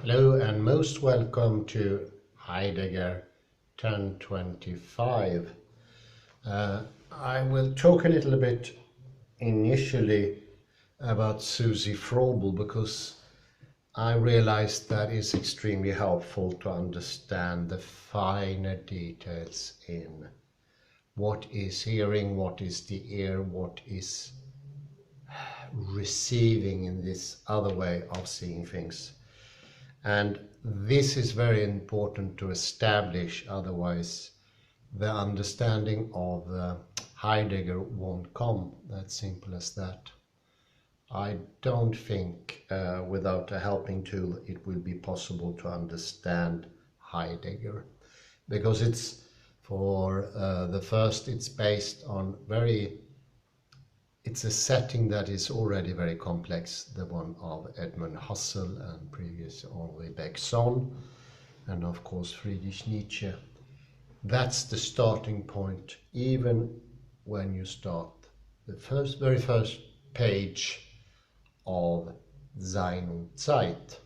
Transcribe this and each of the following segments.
Hello and most welcome to Heidegger 1025. I will talk a little bit initially about Susie Vrobel because I realized that is extremely helpful to understand the finer details in what is hearing, what is the ear, what is receiving in this other way of seeing things. And this is very important to establish, otherwise the understanding of Heidegger won't come. That simple as that. I don't think without a helping tool it will be possible to understand Heidegger, because it's for the first, it's based on it's a setting that is already very complex, the one of Edmund Husserl and previous Henri Bergson, and of course Friedrich Nietzsche. That's the starting point, even when you start the very first page of Sein und Zeit.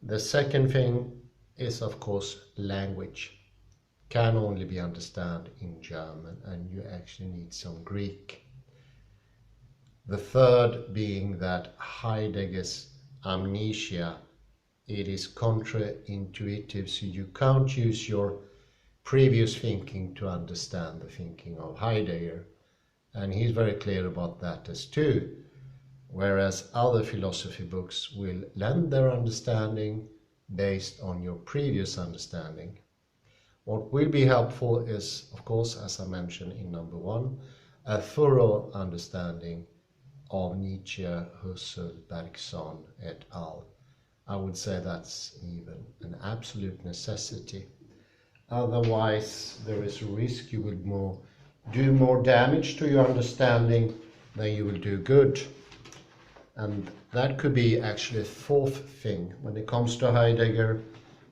The second thing is, of course, language. Can only be understood in German, and you actually need some Greek. The third being that Heidegger's amnesia, it is contra-intuitive, so you can't use your previous thinking to understand the thinking of Heidegger. And he's very clear about that as too. Whereas other philosophy books will lend their understanding based on your previous understanding. What will be helpful is, of course, as I mentioned in number 1, a thorough understanding of Nietzsche, Husserl, Bergson, et al. I would say that's even an absolute necessity. Otherwise, there is a risk you will do more damage to your understanding than you will do good. And that could be actually a fourth thing. When it comes to Heidegger,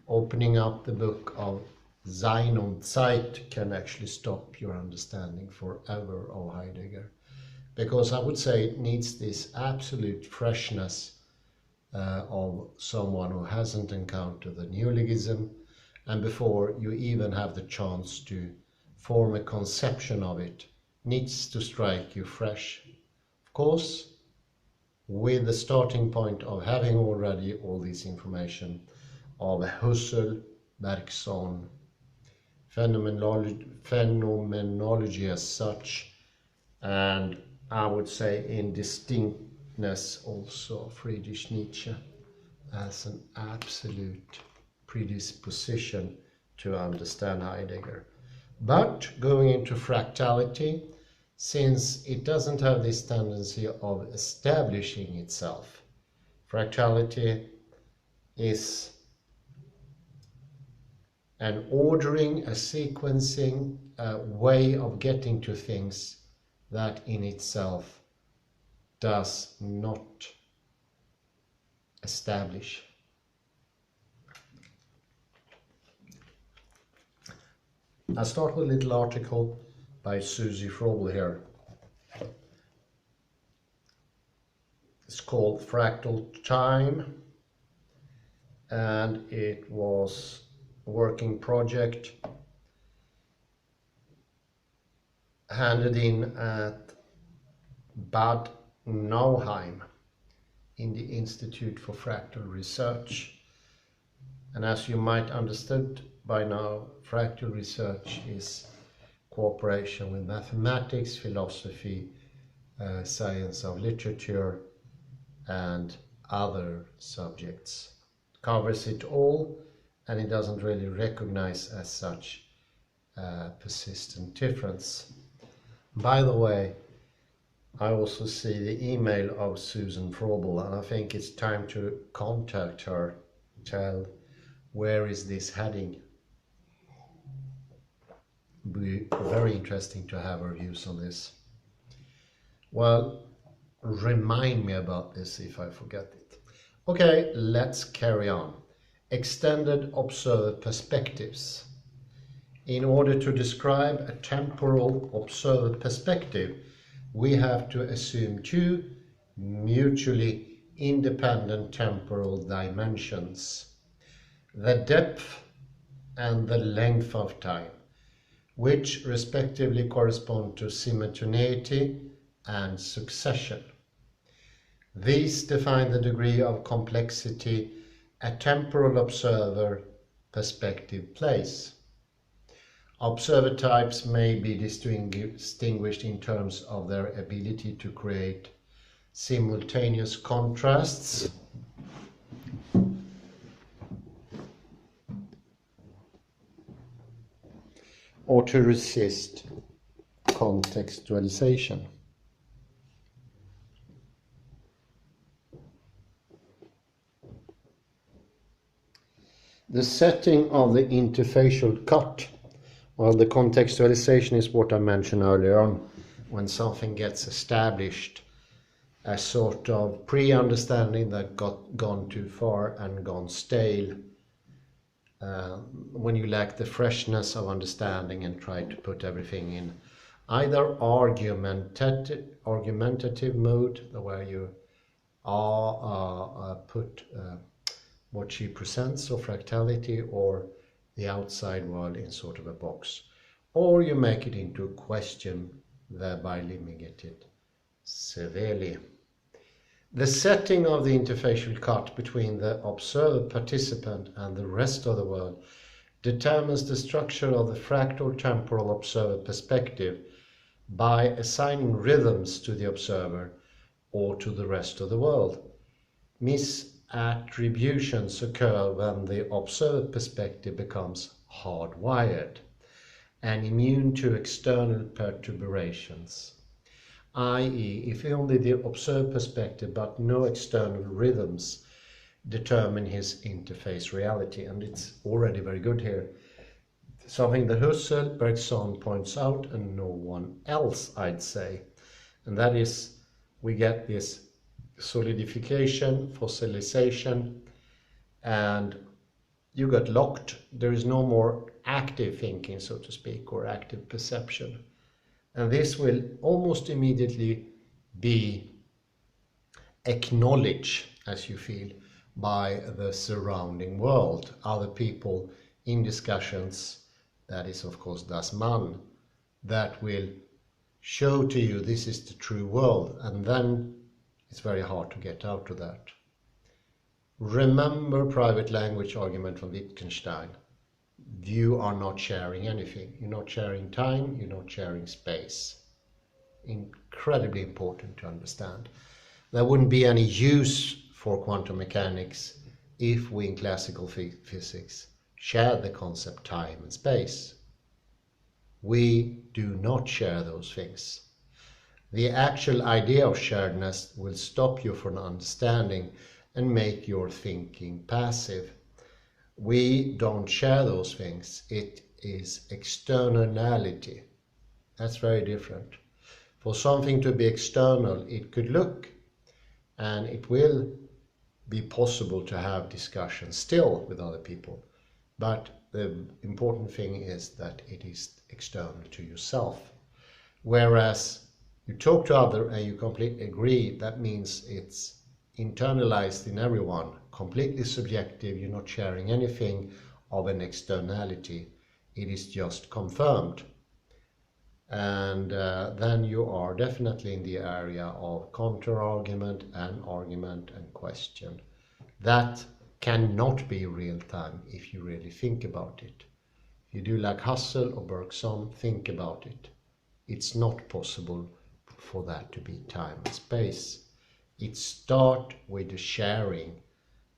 opening up the book of Sein und Zeit can actually stop your understanding forever of Heidegger. Because I would say it needs this absolute freshness of someone who hasn't encountered the neologism, and before you even have the chance to form a conception of it, needs to strike you fresh. Of course, with the starting point of having already all this information of Husserl, Bergson, phenomenology as such, and I would say in distinctness also Friedrich Nietzsche as an absolute predisposition to understand Heidegger. But going into fractality, since it doesn't have this tendency of establishing itself, fractality is an ordering, a sequencing, a way of getting to things that in itself does not establish. I'll start with a little article by Susie Vrobel here. It's called Fractal Time, and it was a working project handed in at Bad Nauheim in the Institute for Fractal Research. And as you might understood by now, fractal research is cooperation with mathematics, philosophy, science of literature, and other subjects. It covers it all, and it doesn't really recognize as such persistent difference. By the way, I also see the email of Susan Vrobel, and I think it's time to contact her, tell where is this heading. It would be very interesting to have her views on this. Well, remind me about this if I forget it. Okay, let's carry on. Extended observer perspectives. In order to describe a temporal observer perspective, we have to assume two mutually independent temporal dimensions, the depth and the length of time, which respectively correspond to simultaneity and succession. These define the degree of complexity a temporal observer perspective plays. Observer types may be distinguished in terms of their ability to create simultaneous contrasts or to resist contextualization. The setting of the interfacial cut, well, the contextualization is what I mentioned earlier on, when something gets established, a sort of pre-understanding that got gone too far and gone stale, when you lack the freshness of understanding and try to put everything in either argumentative mode, where you put what she presents, or fractality, or the outside world in sort of a box, or you make it into a question, thereby limiting it severely. The setting of the interfacial cut between the observer participant and the rest of the world determines the structure of the fractal temporal observer perspective by assigning rhythms to the observer or to the rest of the world. Misattributions occur when the observer perspective becomes hardwired and immune to external perturbations, i.e., if only the observer perspective but no external rhythms determine his interface reality. And it's already very good here. Something that Husserl, Bergson points out, and no one else, I'd say. And that is, we get this solidification, fossilization, and you get locked. There is no more active thinking, so to speak, or active perception. And this will almost immediately be acknowledged, as you feel, by the surrounding world, other people in discussions. That is, of course, das Man, that will show to you this is the true world, and then it's very hard to get out of that. Remember private language argument from Wittgenstein. You are not sharing anything. You're not sharing time, you're not sharing space. Incredibly important to understand. There wouldn't be any use for quantum mechanics if we in classical physics shared the concept time and space. We do not share those things. The actual idea of sharedness will stop you from understanding and make your thinking passive. We don't share those things. It is externality. That's very different. For something to be external, it could look, and it will be possible to have discussions still with other people. But the important thing is that it is external to yourself. Whereas you talk to others and you completely agree, that means it's internalized in everyone, completely subjective. You're not sharing anything of an externality. It is just confirmed. And then you are definitely in the area of counter-argument and question. That cannot be real time if you really think about it. If you do like Husserl or Bergson, think about it. It's not possible for that to be time and space. It starts with the sharing.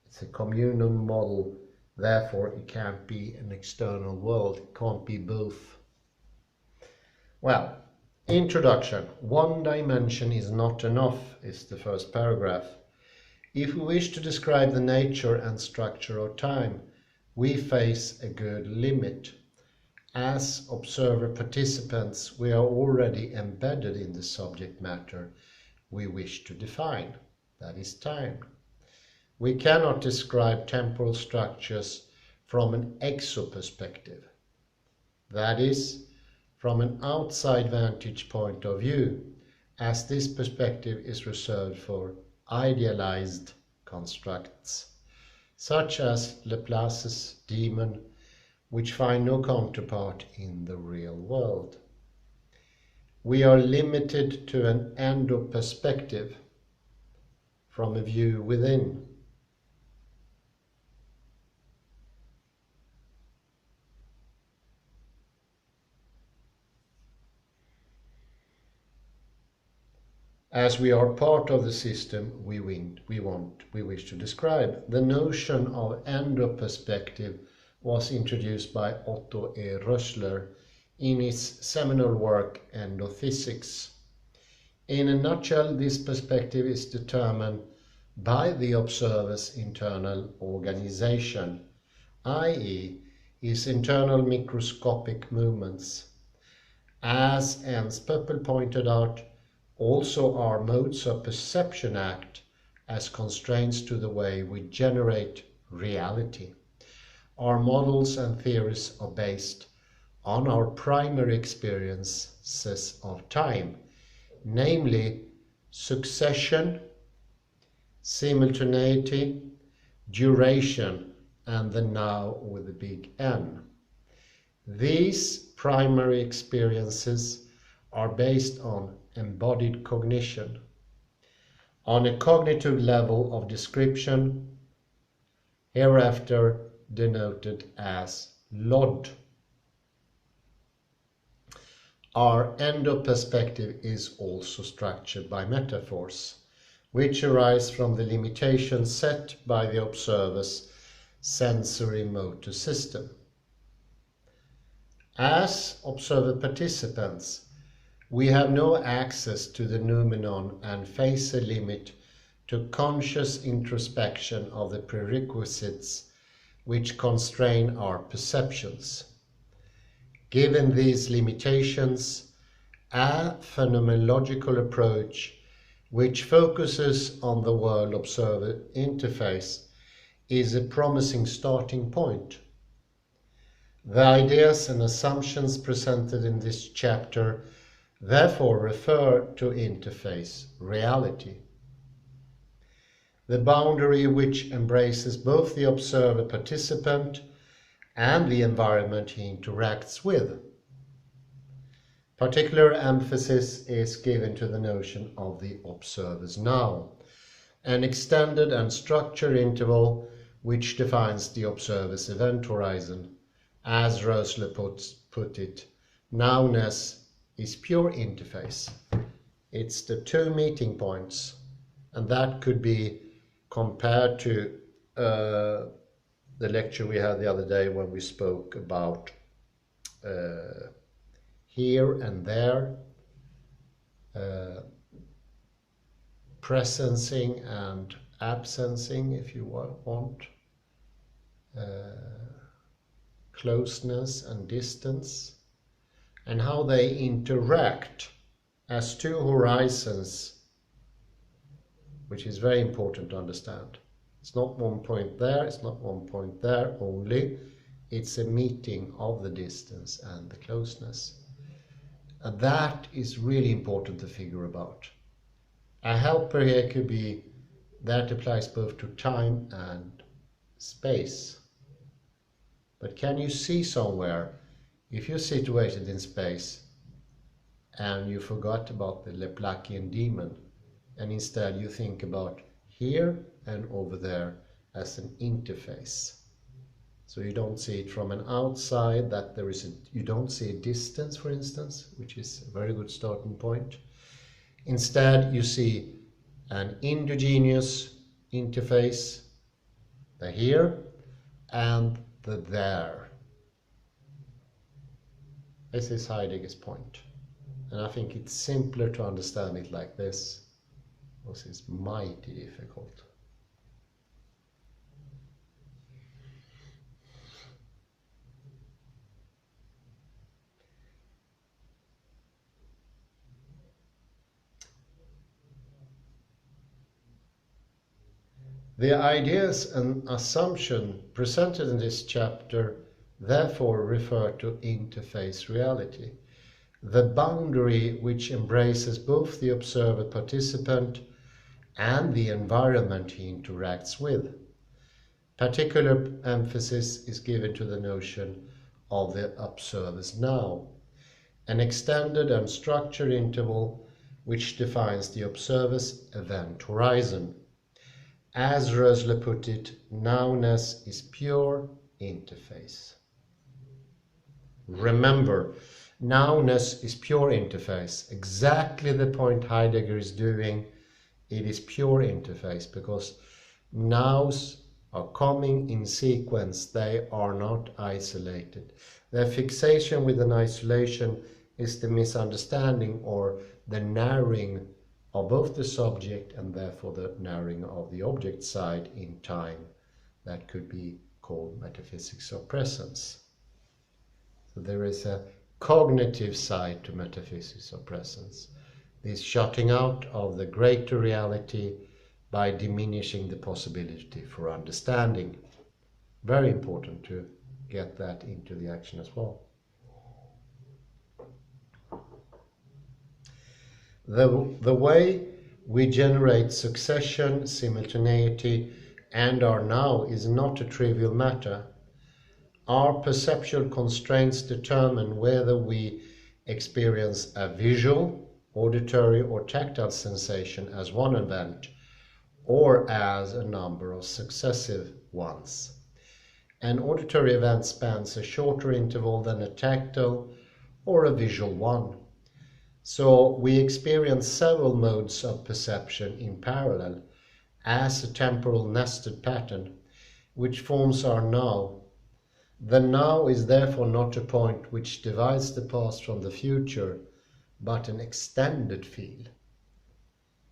It's a communal model, therefore it can't be an external world. It can't be both. Well, introduction. One dimension is not enough is the first paragraph. If we wish to describe the nature and structure of time, we face a good limit. As observer participants, we are already embedded in the subject matter we wish to define, that is time. We cannot describe temporal structures from an exo-perspective, that is, from an outside vantage point of view, as this perspective is reserved for idealized constructs, such as Laplace's demon, which find no counterpart in the real world. We are limited to an endo-perspective from a view within. As we are part of the system we wish to describe. The notion of endo-perspective was introduced by Otto E. Rössler in his seminal work Endophysics. In a nutshell, this perspective is determined by the observer's internal organization, i.e., his internal microscopic movements. As Ernst Poppel pointed out, also our modes of perception act as constraints to the way we generate reality. Our models and theories are based on our primary experiences of time, namely succession, simultaneity, duration, and the now with a big N. These primary experiences are based on embodied cognition, on a cognitive level of description, hereafter denoted as LOD. Our endo-perspective is also structured by metaphors, which arise from the limitations set by the observer's sensory motor system. As observer participants, we have no access to the noumenon and face a limit to conscious introspection of the prerequisites which constrain our perceptions. Given these limitations, a phenomenological approach which focuses on the world-observer interface is a promising starting point. The ideas and assumptions presented in this chapter therefore refer to interface reality, the boundary which embraces both the observer participant and the environment he interacts with. Particular emphasis is given to the notion of the observer's now, an extended and structured interval which defines the observer's event horizon. As Rössler put it, nowness is pure interface. It's the two meeting points, and that could be compared to the lecture we had the other day when we spoke about here and there, presencing and absencing, if you want, closeness and distance, and how they interact as two horizons, which is very important to understand. It's not one point there, it's not one point there only, it's a meeting of the distance and the closeness. And that is really important to figure about. A helper here could be that applies both to time and space. But can you see somewhere, if you're situated in space and you forgot about the Laplacian demon, and instead you think about here and over there as an interface. So you don't see it from an outside, that there is you don't see a distance, for instance, which is a very good starting point. Instead, you see an endogenous interface, the here and the there. This is Heidegger's point. And I think it's simpler to understand it like this, because it's mighty difficult. The ideas and assumptions presented in this chapter therefore refer to interface reality, the boundary which embraces both the observer participant and the environment he interacts with. Particular emphasis is given to the notion of the observer's now, an extended and structured interval which defines the observer's event horizon. As Rösler put it, nowness is pure interface. Remember, nowness is pure interface. Exactly the point Heidegger is doing. It is pure interface because nows are coming in sequence. They are not isolated. Their fixation with an isolation is the misunderstanding or the narrowing of both the subject and therefore the narrowing of the object side in time. That could be called metaphysics of presence. So there is a cognitive side to metaphysics of presence, this shutting out of the greater reality by diminishing the possibility for understanding. Very important to get that into the action as well. The way we generate succession, simultaneity, and our now is not a trivial matter. Our perceptual constraints determine whether we experience a visual, auditory, or tactile sensation as one event, or as a number of successive ones. An auditory event spans a shorter interval than a tactile or a visual one. So we experience several modes of perception in parallel as a temporal nested pattern, which forms our now. The now is therefore not a point which divides the past from the future, but an extended field,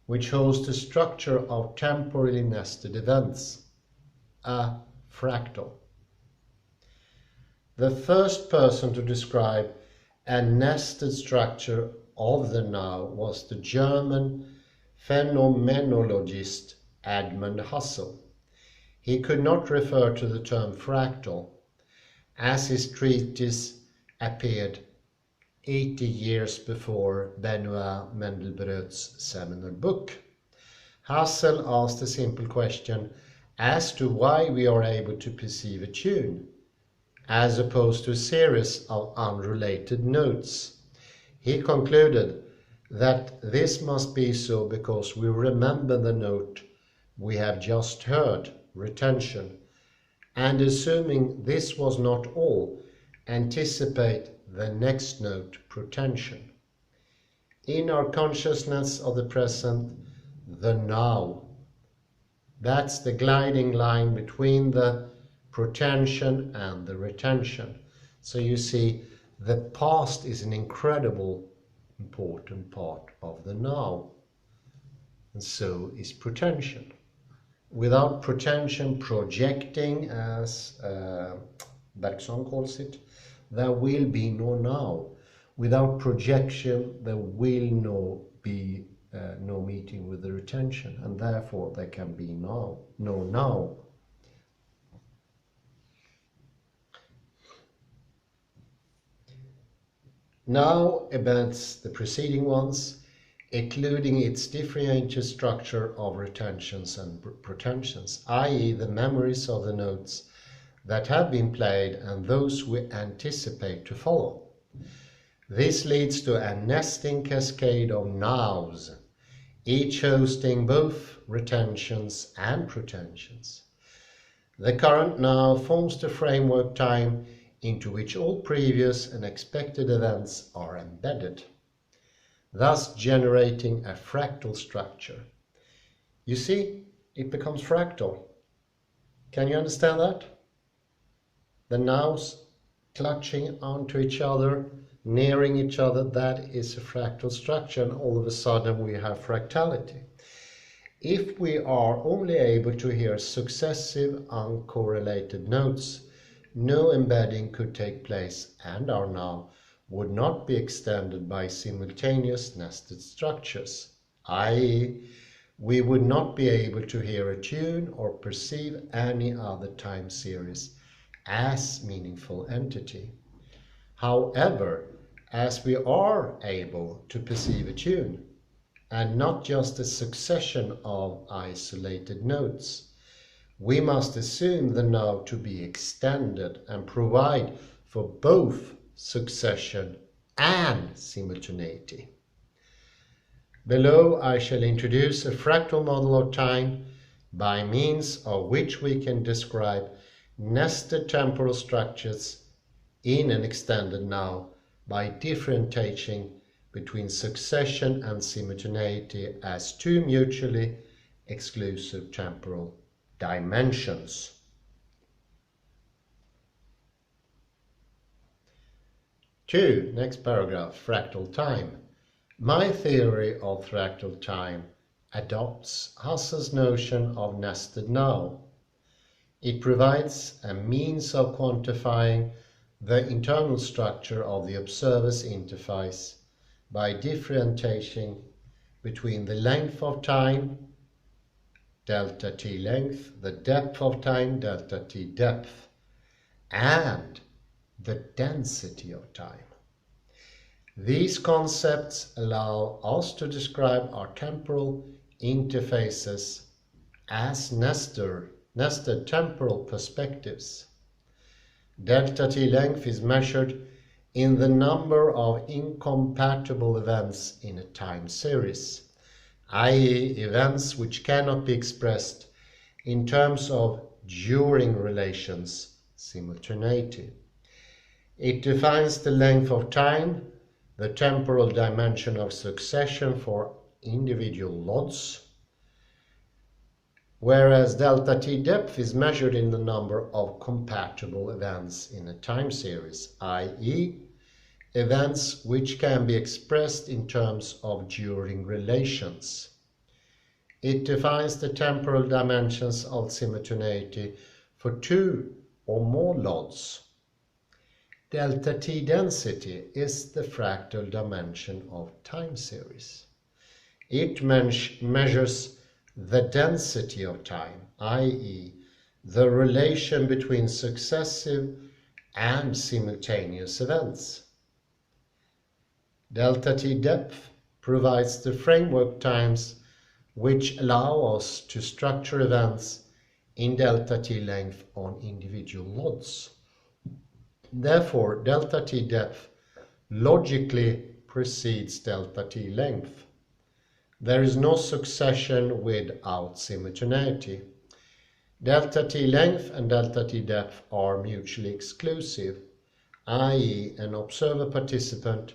which holds the structure of temporally nested events, a fractal. The first person to describe a nested structure of the now was the German phenomenologist Edmund Husserl. He could not refer to the term fractal, as his treatise appeared 80 years before Benoit Mandelbrot's seminal book. Husserl asked a simple question as to why we are able to perceive a tune, as opposed to a series of unrelated notes. He concluded that this must be so because we remember the note we have just heard, retention, and assuming this was not all, anticipate the next note, protension. In our consciousness of the present, the now, that's the gliding line between the protension and the retention. So you see, the past is an incredible important part of the now, and so is protension. Without protension, projecting, as Bergson calls it, there will be no now. Without projection, there will be no meeting with the retention, and therefore there can be no now. Now events the preceding ones, including its differentiated structure of retentions and protensions, i.e. the memories of the notes that have been played and those we anticipate to follow. This leads to a nesting cascade of nows, each hosting both retentions and protensions. The current now forms the framework time into which all previous and expected events are embedded, thus generating a fractal structure. You see, it becomes fractal. Can you understand that? The nows clutching onto each other, nearing each other, that is a fractal structure, and all of a sudden we have fractality. If we are only able to hear successive uncorrelated notes, no embedding could take place, and our now would not be extended by simultaneous nested structures, i.e., we would not be able to hear a tune or perceive any other time series as meaningful entity. However, as we are able to perceive a tune and not just a succession of isolated notes. We must assume the now to be extended and provide for both succession and simultaneity. Below I shall introduce a fractal model of time by means of which we can describe nested temporal structures in an extended now by differentiating between succession and simultaneity as two mutually exclusive temporal dimensions. Two, next paragraph, fractal time. My theory of fractal time adopts Husserl's notion of nested now. It provides a means of quantifying the internal structure of the observer's interface by differentiating between the length of time, delta t length, the depth of time, delta t depth, and the density of time. These concepts allow us to describe our temporal interfaces as nested temporal perspectives. Delta t length is measured in the number of incompatible events in a time series, i.e. events which cannot be expressed in terms of during relations, simultaneity. It defines the length of time, the temporal dimension of succession for individual lots, whereas delta t depth is measured in the number of compatible events in a time series, i.e. events which can be expressed in terms of during relations. It defines the temporal dimensions of simultaneity for two or more lots. Delta t density is the fractal dimension of time series. It measures the density of time, i.e. the relation between successive and simultaneous events. Delta t depth provides the framework times which allow us to structure events in delta t length on individual lots. Therefore, delta t depth logically precedes delta t length. There is no succession without simultaneity. Delta t length and delta t depth are mutually exclusive, i.e. an observer participant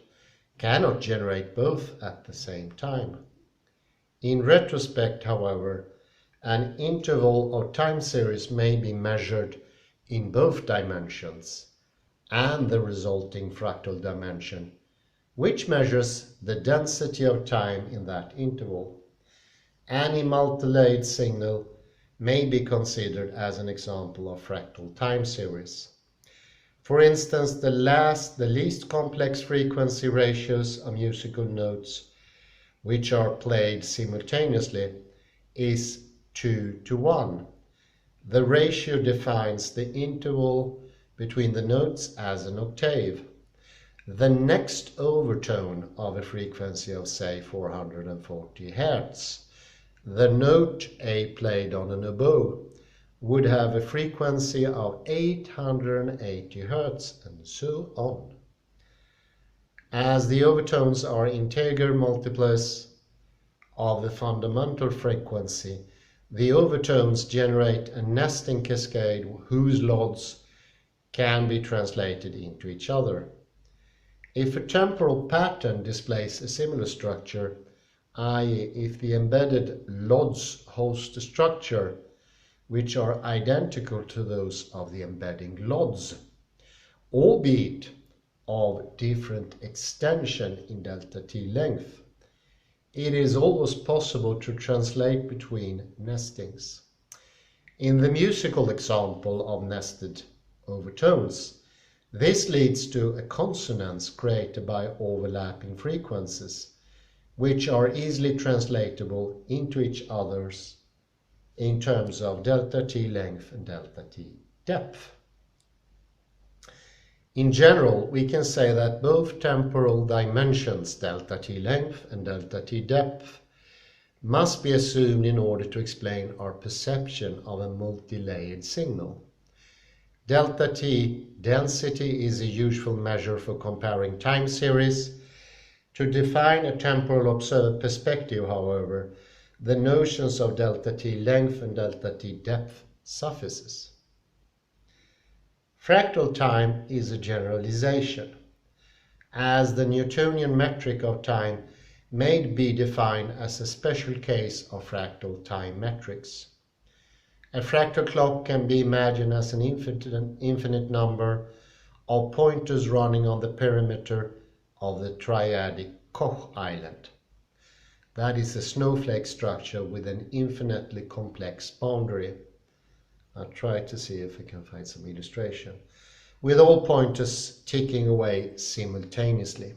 cannot generate both at the same time. In retrospect, however, an interval or time series may be measured in both dimensions and the resulting fractal dimension, which measures the density of time in that interval. Any multilayered signal may be considered as an example of fractal time series. For instance, the least complex frequency ratios of musical notes which are played simultaneously is 2:1. The ratio defines the interval between the notes as an octave. The next overtone of a frequency of, say, 440 Hz, the note A played on an oboe, would have a frequency of 880 Hz, and so on. As the overtones are integer multiplets of the fundamental frequency, the overtones generate a nesting cascade whose logs can be translated into each other. If a temporal pattern displays a similar structure, i.e. if the embedded LODs host a structure which are identical to those of the embedding LODs, albeit of different extension in delta t length, it is always possible to translate between nestings. In the musical example of nested overtones, this leads to a consonance created by overlapping frequencies, which are easily translatable into each other's in terms of delta t length and delta t depth. In general, we can say that both temporal dimensions, delta t length and delta t depth, must be assumed in order to explain our perception of a multi-layered signal. Delta T density is a useful measure for comparing time series. To define a temporal observed perspective, however, the notions of delta T length and delta T depth suffices. Fractal time is a generalization, as the Newtonian metric of time may be defined as a special case of fractal time metrics. A fractal clock can be imagined as an infinite number of pointers running on the perimeter of the triadic Koch island. That is a snowflake structure with an infinitely complex boundary. I'll try to see if I can find some illustration. With all pointers ticking away simultaneously.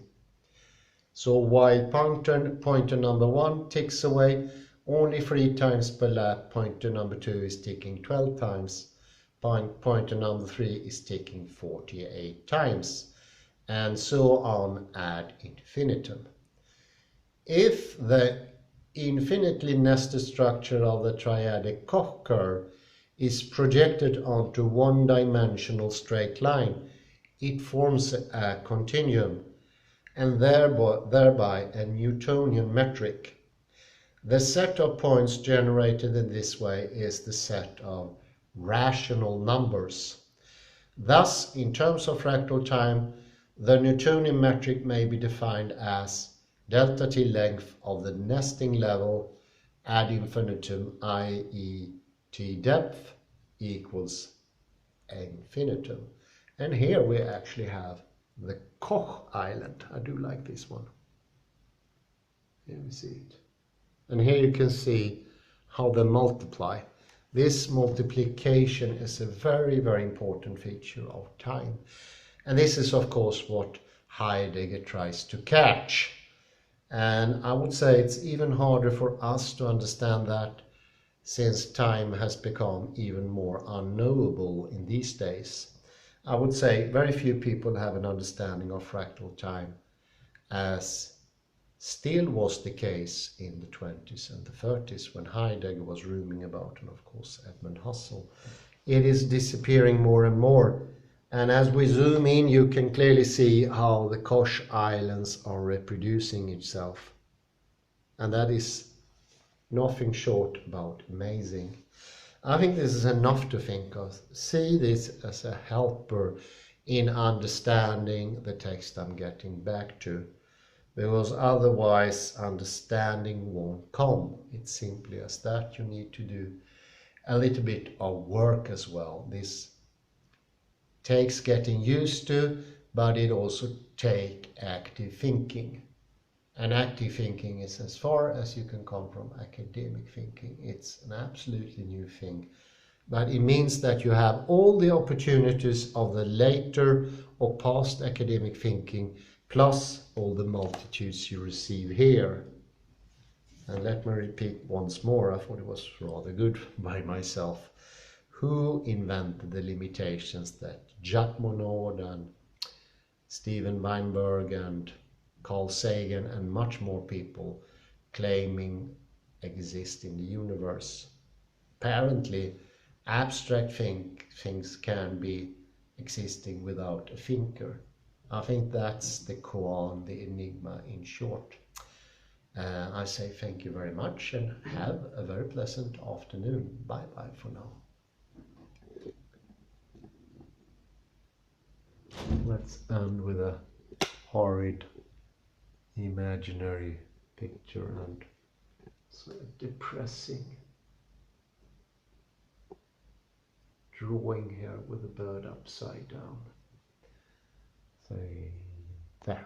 So while pointer number 1 ticks away only 3 times per lap, pointer number 2 is ticking 12 times, pointer number 3 is ticking 48 times, and so on ad infinitum. If the infinitely nested structure of the triadic Koch curve is projected onto one-dimensional straight line, it forms a continuum and thereby a Newtonian metric. The set of points generated in this way is the set of rational numbers. Thus, in terms of fractal time, the Newtonian metric may be defined as delta T length of the nesting level ad infinitum, i.e. T depth equals infinitum. And here we actually have the Koch island. I do like this one. Here we see it. And here you can see how they multiply. This multiplication is a very, very important feature of time. And this is, of course, what Heidegger tries to catch. And I would say it's even harder for us to understand that, since time has become even more unknowable in these days. I would say very few people have an understanding of fractal time, as still was the case in the 20s and the 30s when Heidegger was roaming about, and of course Edmund Husserl. It is disappearing more and more. And as we zoom in, you can clearly see how the Koch Islands are reproducing itself. And that is nothing short about amazing. I think this is enough to think of. See this as a helper in understanding the text I'm getting back to. Because otherwise understanding won't come. It's simply as that. You need to do a little bit of work as well. This takes getting used to, but it also takes active thinking. And active thinking is as far as you can come from academic thinking. It's an absolutely new thing. But it means that you have all the opportunities of the later or past academic thinking, plus all the multitudes you receive here. And let me repeat once more, I thought it was rather good by myself. Who invented the limitations that Jacques Monod and Steven Weinberg and Carl Sagan and much more people claiming exist in the universe? Apparently, abstract things can be existing without a thinker. I think that's the koan, the enigma in short. I say thank you very much and have a very pleasant afternoon. Bye bye for now. Let's end with a horrid imaginary picture and sort of depressing drawing here with a bird upside down. Say